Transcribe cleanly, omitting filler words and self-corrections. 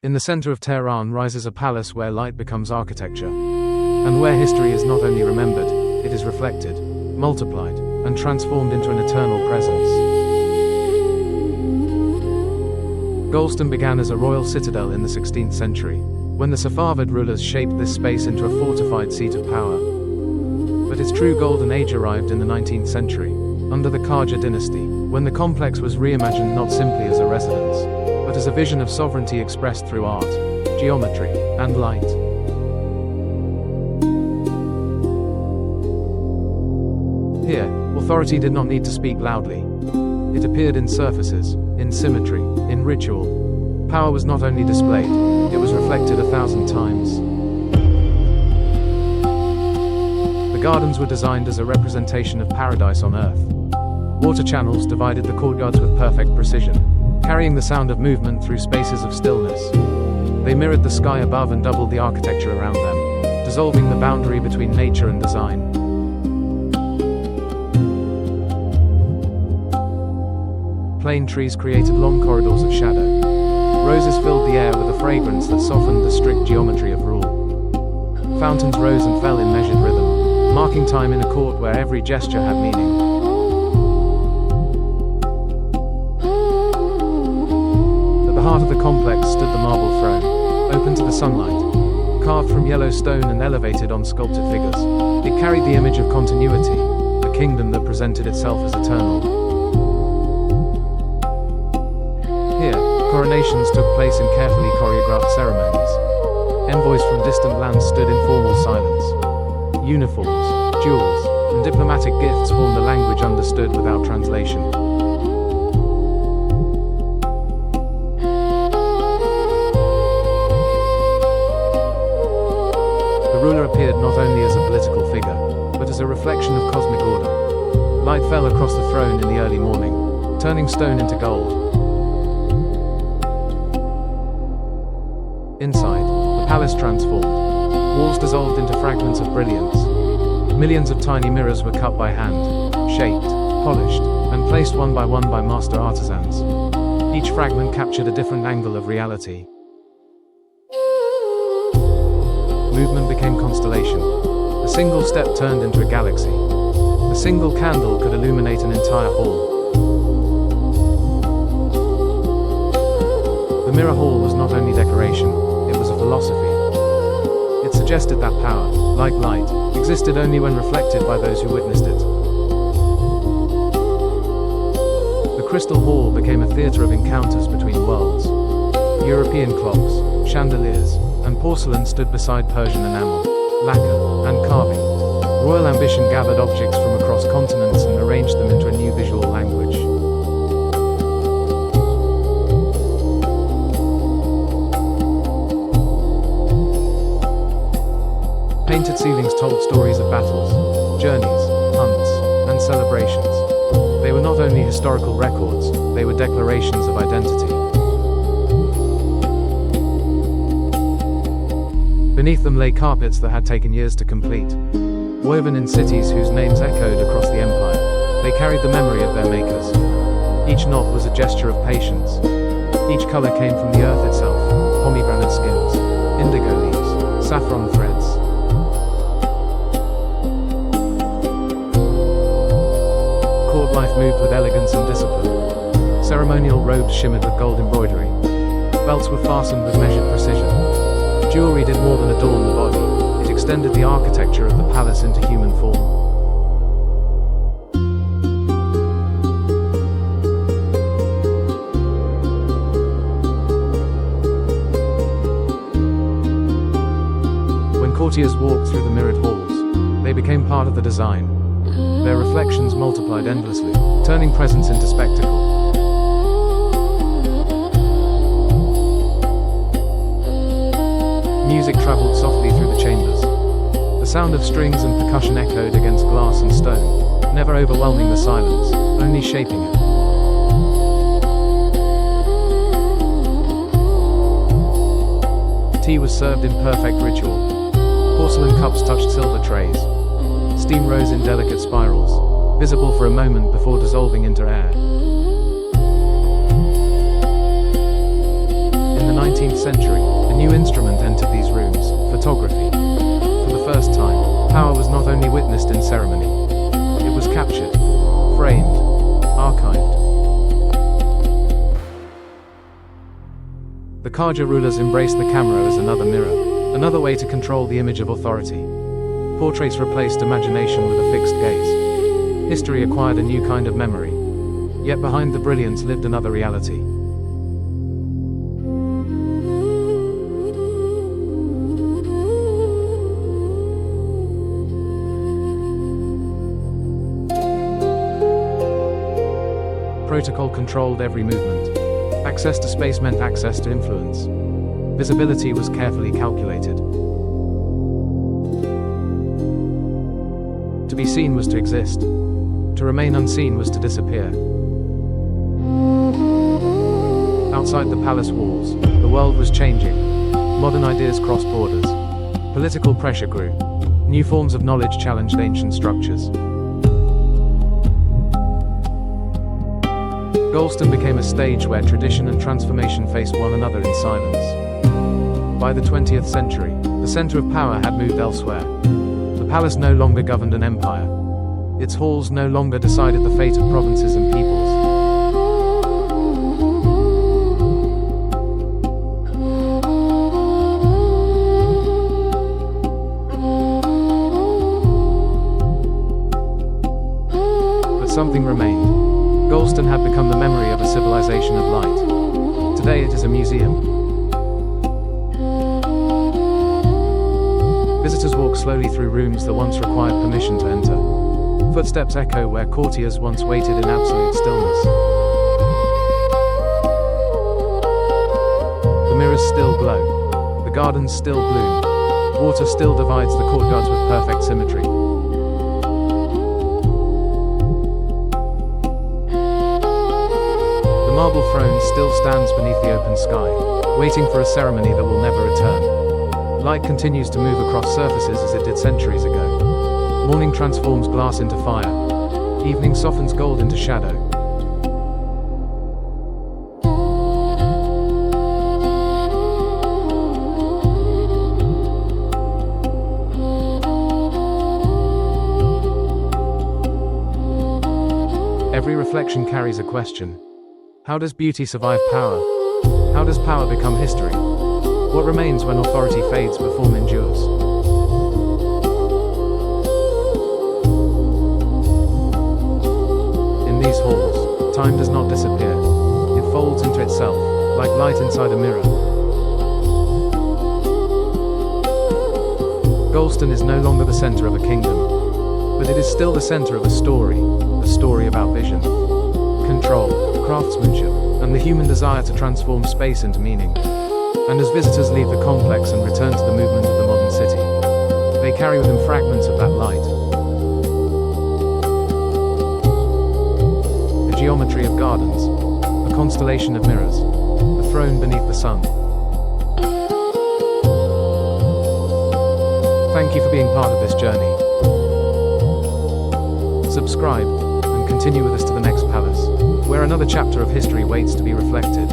In the center of Tehran rises a palace where light becomes architecture, and where history is not only remembered, it is reflected, multiplied, and transformed into an eternal presence. Golestan began as a royal citadel in the 16th century, when the Safavid rulers shaped this space into a fortified seat of power. But its true golden age arrived in the 19th century, under the Qajar dynasty, when the complex was reimagined not simply as a residence, but as a vision of sovereignty expressed through art, geometry, and light. Here, authority did not need to speak loudly. It appeared in surfaces, in symmetry, in ritual. Power was not only displayed, it was reflected 1,000 times. The gardens were designed as a representation of paradise on earth. Water channels divided the courtyards with perfect precision, carrying the sound of movement through spaces of stillness. They mirrored the sky above and doubled the architecture around them, dissolving the boundary between nature and design. Plane trees created long corridors of shadow. Roses filled the air with a fragrance that softened the strict geometry of rule. Fountains rose and fell in measured rhythm, marking time in a court where every gesture had meaning. At the heart of the complex stood the marble throne, open to the sunlight, carved from yellow stone and elevated on sculpted figures. It carried the image of continuity, a kingdom that presented itself as eternal. Here, coronations took place in carefully choreographed ceremonies. Envoys from distant lands stood in formal silence. Uniforms, jewels, and diplomatic gifts formed a language understood without translation. The ruler appeared not only as a political figure, but as a reflection of cosmic order. Light fell across the throne in the early morning, turning stone into gold. Inside, the palace transformed. Walls dissolved into fragments of brilliance. Millions of tiny mirrors were cut by hand, shaped, polished, and placed one by master artisans. Each fragment captured a different angle of reality. Movement became constellation. A single step turned into a galaxy. A single candle could illuminate an entire hall. The mirror hall was not only decoration, it was a philosophy. It suggested that power, like light, existed only when reflected by those who witnessed it. The crystal hall became a theater of encounters between worlds. European clocks, chandeliers, and porcelain stood beside Persian enamel, lacquer, and carving. Royal ambition gathered objects from across continents and arranged them into a new visual language. Painted ceilings told stories of battles, journeys, hunts, and celebrations. They were not only historical records, they were declarations of identity. Beneath them lay carpets that had taken years to complete. Woven in cities whose names echoed across the empire, they carried the memory of their makers. Each knot was a gesture of patience. Each color came from the earth itself, pomegranate skins, indigo leaves, saffron threads. Court life moved with elegance and discipline. Ceremonial robes shimmered with gold embroidery. Belts were fastened with measured precision. Jewelry did more than adorn the body, it extended the architecture of the palace into human form. When courtiers walked through the mirrored halls, they became part of the design. Their reflections multiplied endlessly, turning presence into spectacle. Music traveled softly through the chambers. The sound of strings and percussion echoed against glass and stone, never overwhelming the silence, only shaping it. Tea was served in perfect ritual. Porcelain cups touched silver trays. Steam rose in delicate spirals, visible for a moment before dissolving into air. In the 19th century, a new instrument entered these rooms: photography. For the first time, power was not only witnessed in ceremony, it was captured, framed, archived. The Qajar rulers embraced the camera as another mirror, another way to control the image of authority. Portraits replaced imagination with a fixed gaze. History acquired a new kind of memory. Yet behind the brilliance lived another reality. Protocol controlled every movement. Access to space meant access to influence. Visibility was carefully calculated. To be seen was to exist. To remain unseen was to disappear. Outside the palace walls, the world was changing. Modern ideas crossed borders. Political pressure grew. New forms of knowledge challenged ancient structures. Golestan became a stage where tradition and transformation faced one another in silence. By the 20th century, the center of power had moved elsewhere. The palace no longer governed an empire. Its halls no longer decided the fate of provinces and peoples. But something remained. Golestan had become the memory of a civilization of light. Today it is a museum. Visitors walk slowly through rooms that once required permission to enter. Footsteps echo where courtiers once waited in absolute stillness. The mirrors still glow. The gardens still bloom. Water still divides the courtyards with perfect symmetry. The marble throne still stands beneath the open sky, waiting for a ceremony that will never return. Light continues to move across surfaces as it did centuries ago. Morning transforms glass into fire. Evening softens gold into shadow. Every reflection carries a question. How does beauty survive power? How does power become history? What remains when authority fades but form endures? In these halls, time does not disappear. It folds into itself, like light inside a mirror. Golestan is no longer the center of a kingdom, but it is still the center of a story about vision, control, craftsmanship, and the human desire to transform space into meaning. And as visitors leave the complex and return to the movement of the modern city, they carry with them fragments of that light. The geometry of gardens, a constellation of mirrors, a throne beneath the sun. Thank you for being part of this journey. Subscribe, and continue with us to the next palace, where another chapter of history waits to be reflected.